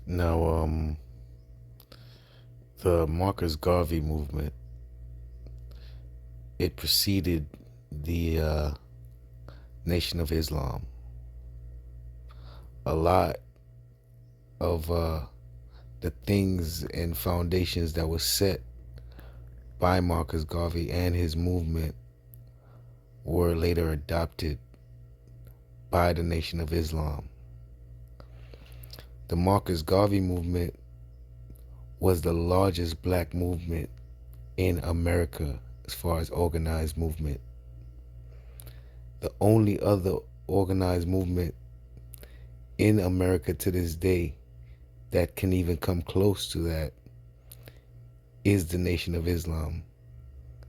Now, the Marcus Garvey movement, it preceded the Nation of Islam. A lot of the things and foundations that were set by Marcus Garvey and his movement were later adopted by the Nation of Islam. The Marcus Garvey movement was the largest black movement in America as far as organized movement. The only other organized movement in America to this day that can even come close to that is the Nation of Islam,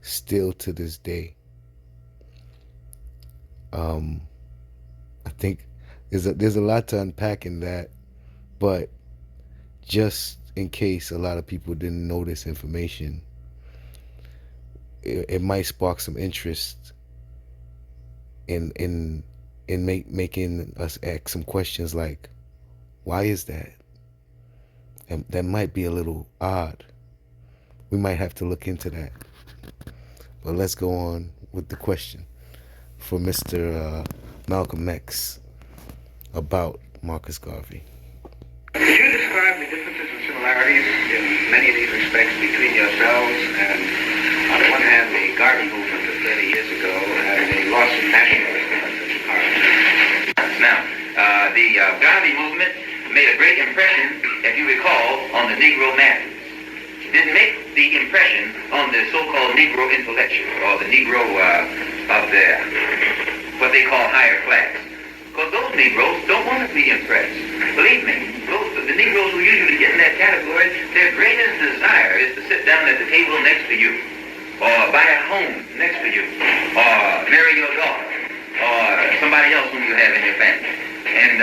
still to this day. I think there's a lot to unpack in that, but just in case a lot of people didn't know this information, it might spark some interest in making us ask some questions like, why is that? And that might be a little odd. We might have to look into that. But let's go on with the question for Mr. Malcolm X about Marcus Garvey. Could you describe the differences and similarities in many of these respects between yourselves and, on the one hand, the Garvey movement of 30 years ago and the lawsuit nationalist movement of Chicago? Now, the Garvey movement made a great impression, if you recall, on the Negro masses. It didn't make the impression on the so-called Negro intellectual or the Negro of the what they call higher class. Because those Negroes don't want to be impressed. Believe me, the Negroes who usually get in that category, their greatest desire is to sit down at the table next to you, or buy a home next to you, or marry your daughter, or somebody else whom you have in your family. And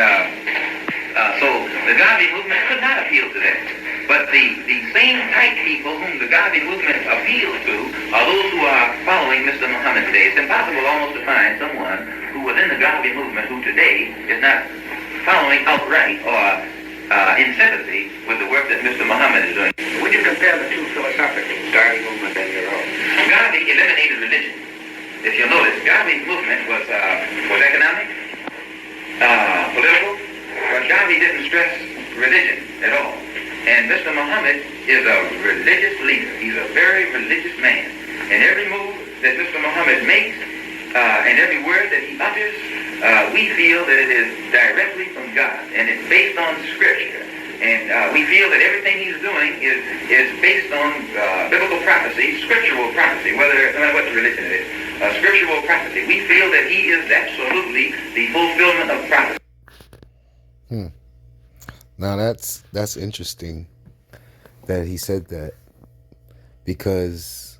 so the Garvey movement could not appeal to that. But the same type people whom the Garvey movement appeals to are those who are following Mr. Muhammad today. It's impossible almost to find someone who was in the Garvey movement who today is not following outright or in sympathy with the work that Mr. Muhammad is doing. Would you compare the two philosophically, Garvey movement and your own? Garvey eliminated religion. If you'll notice, Garvey's movement was economic, political, but Garvey didn't stress religion at all. And Mr. Muhammad is a religious leader. He's a very religious man. And every move that Mr. Muhammad makes and every word that he utters, we feel that it is directly from God. And it's based on Scripture. And we feel that everything he's doing is based on biblical prophecy, scriptural prophecy, no matter what the religion it is, scriptural prophecy. We feel that he is absolutely the fulfillment of prophecy. Now that's interesting that he said that, because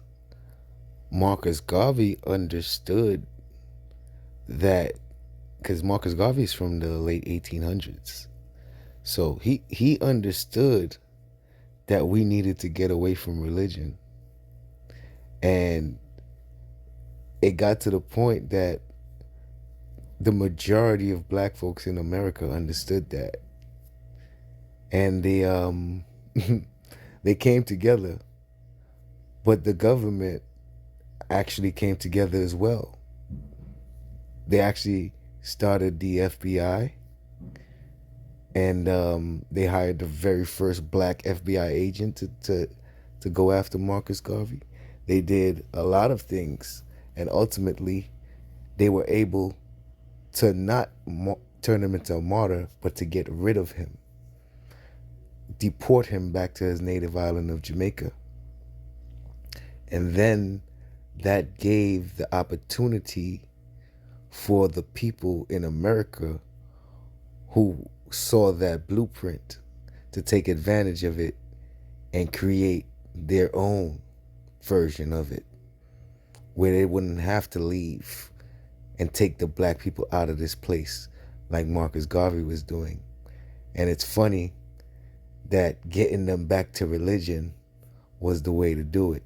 Marcus Garvey understood that, because Marcus Garvey is from the late 1800s. So he understood that we needed to get away from religion. And it got to the point that the majority of black folks in America understood that. And they they came together, but the government actually came together as well. They actually started the FBI, and they hired the very first black FBI agent to go after Marcus Garvey. They did a lot of things, and ultimately they were able to not turn him into a martyr, but to get rid of him, deport him back to his native island of Jamaica. And then that gave the opportunity for the people in America who saw that blueprint to take advantage of it and create their own version of it, where they wouldn't have to leave and take the black people out of this place like Marcus Garvey was doing. And it's funny that getting them back to religion was the way to do it,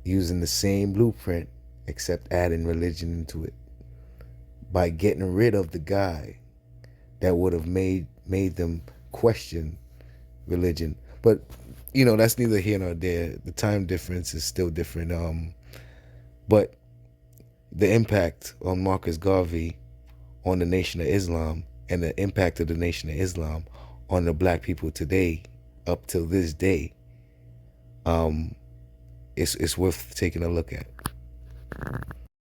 using the same blueprint except adding religion into it, by getting rid of the guy that would have made them question religion. But you know, that's neither here nor there. The time difference is still different. But the impact on Marcus Garvey on the Nation of Islam and the impact of the Nation of Islam on the black people today, up till this day, it's worth taking a look at.